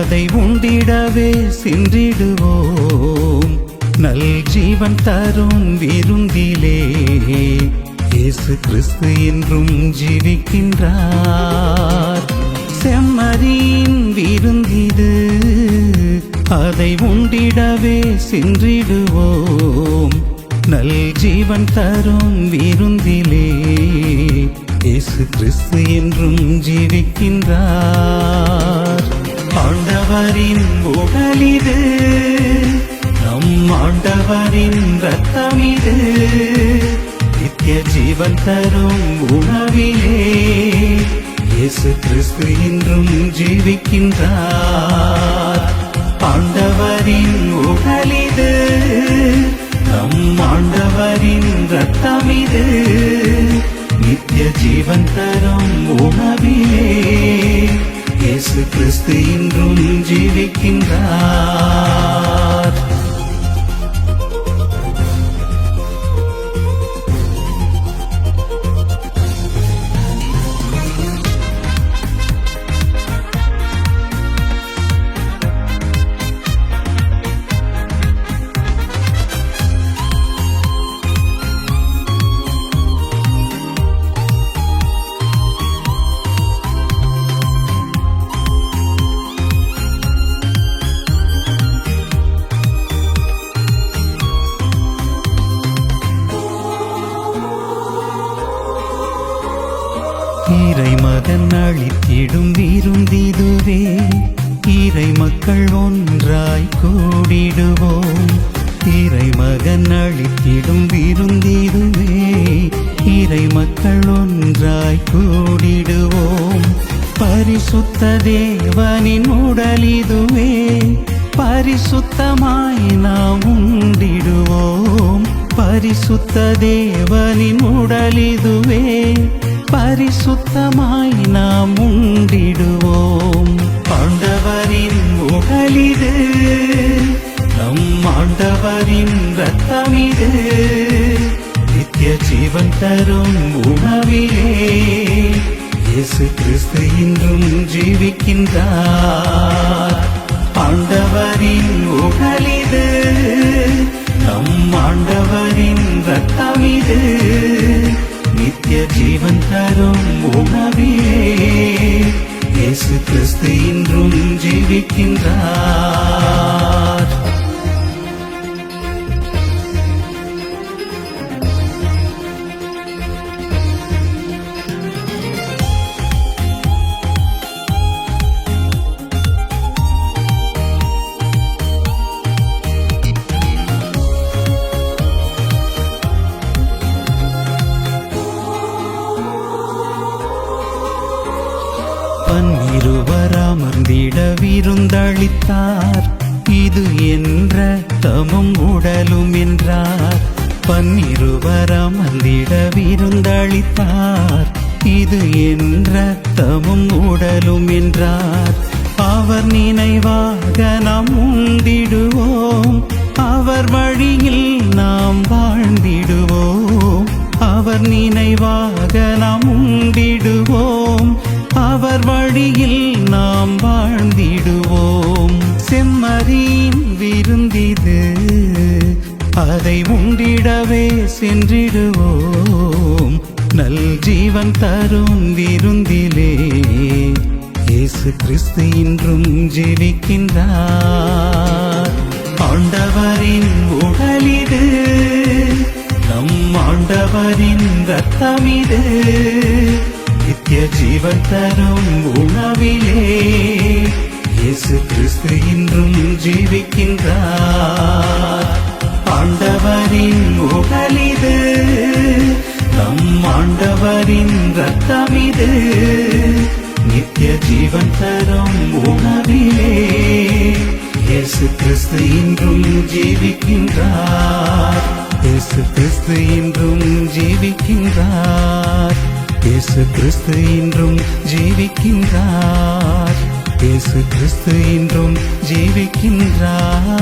அதை உண்டிடவே சென்றிடுவோம். நல் ஜீவன் தரும் விருந்திலே இயேசு கிறிஸ்து என்றும் ஜீவிக்கின்றார். செம்மறியின் விருந்திது, அதை உண்டிடவே சென்றிடுவோம். நல் ஜீவன் தரும் விருந்திலே இயேசு கிறிஸ்து என்றும் ஜீவிக்கின்றார். ஆண்டவரின் உடலிது, நம் ஆண்டவரின் இரத்தமிது, நித்திய ஜீவன் தரும் உணவிலே இயேசு கிறிஸ்து என்றும் ஜீவிக்கின்றார். ஆண்டவரின் உடலிது, நம் ஆண்டவரின் இரத்தமிது, நித்திய ஜீவன் தரும் உணவிலே இயேசு கிறிஸ்து என்றும் ஜீவிக்கின்றார். இறை மகன் அளித்திடும் விருந்திதுவே, இறை மக்கள் ஒன்றாய் கூடிடுவோம். இறை மகன் அளித்திடும் விருந்திதுவே, இறை மக்கள் ஒன்றாய் கூடிடுவோம். பரிசுத்த தேவனின் உடலிதுவே, பரிசுத்தமாய் நாம் உண்டிடுவோம். பரிசுத்த தேவனின் உடலிதுவே, பரிசுத்தமாய் நாம் உண்டிடுவோம். ஆண்டவரின் உடலிது, நம் ஆண்டவரின் இரத்தமிது, நித்திய ஜீவன் தரும் உணவிலே இயேசு கிறிஸ்து என்றும் ஜீவிக்கின்றார். ஆண்டவரின் உடலிது, நம் ஆண்டவரின் இரத்தமிது, நித்திய ஜீவன் தரும் உணவிலே இயேசு கிறிஸ்து என்றும் ஜீவிக்கின்றார். பன்னிருவர் அமர்ந்திட விருந்தளித்தார், இது என்ற தமும் உடலும் என்றார். பன்னிருவர் அமர்ந்திட விருந்தளித்தார், இது என்ற தமும் உடலும் என்றார். அவர் நினைவாக நாம் உண்டிடுவோம், அவர் வழியில் நாம் வாழ்ந்திடுவோம். அவர் நினைவாக நாம் உண்டிடுவோம், அவர் வழியில் நாம் வாழ்ந்திடுவோம். செம்மறியின் விருந்திது, அதை உண்டிடவே சென்றிடுவோம். நல் ஜீவன் தரும் விருந்திலே இயேசு கிறிஸ்து இன்றும் ஜீவிக்கின்றார். ஆண்டவரின் உடலிது, நம் ஆண்டவரின் இரத்தமிது, நித்திய ஜீவன் தரும் உணவிலே இயேசு கிறிஸ்து இன்றும் ஜீவிக்கின்றார். ஆண்டவரின் உடலிது, நம் ஆண்டவரின் இரத்தமிது, நித்திய ஜீவன் தரும் உணவிலே இயேசு கிறிஸ்து இன்றும் ஜீவிக்கின்றார். இயேசு கிறிஸ்து இன்றும் ஜீவிக்கின்றார். இயேசு கிறிஸ்து இன்றும் ஜீவிக்கின்றார். இயேசு கிறிஸ்து இன்றும் ஜீவிக்கின்றார்.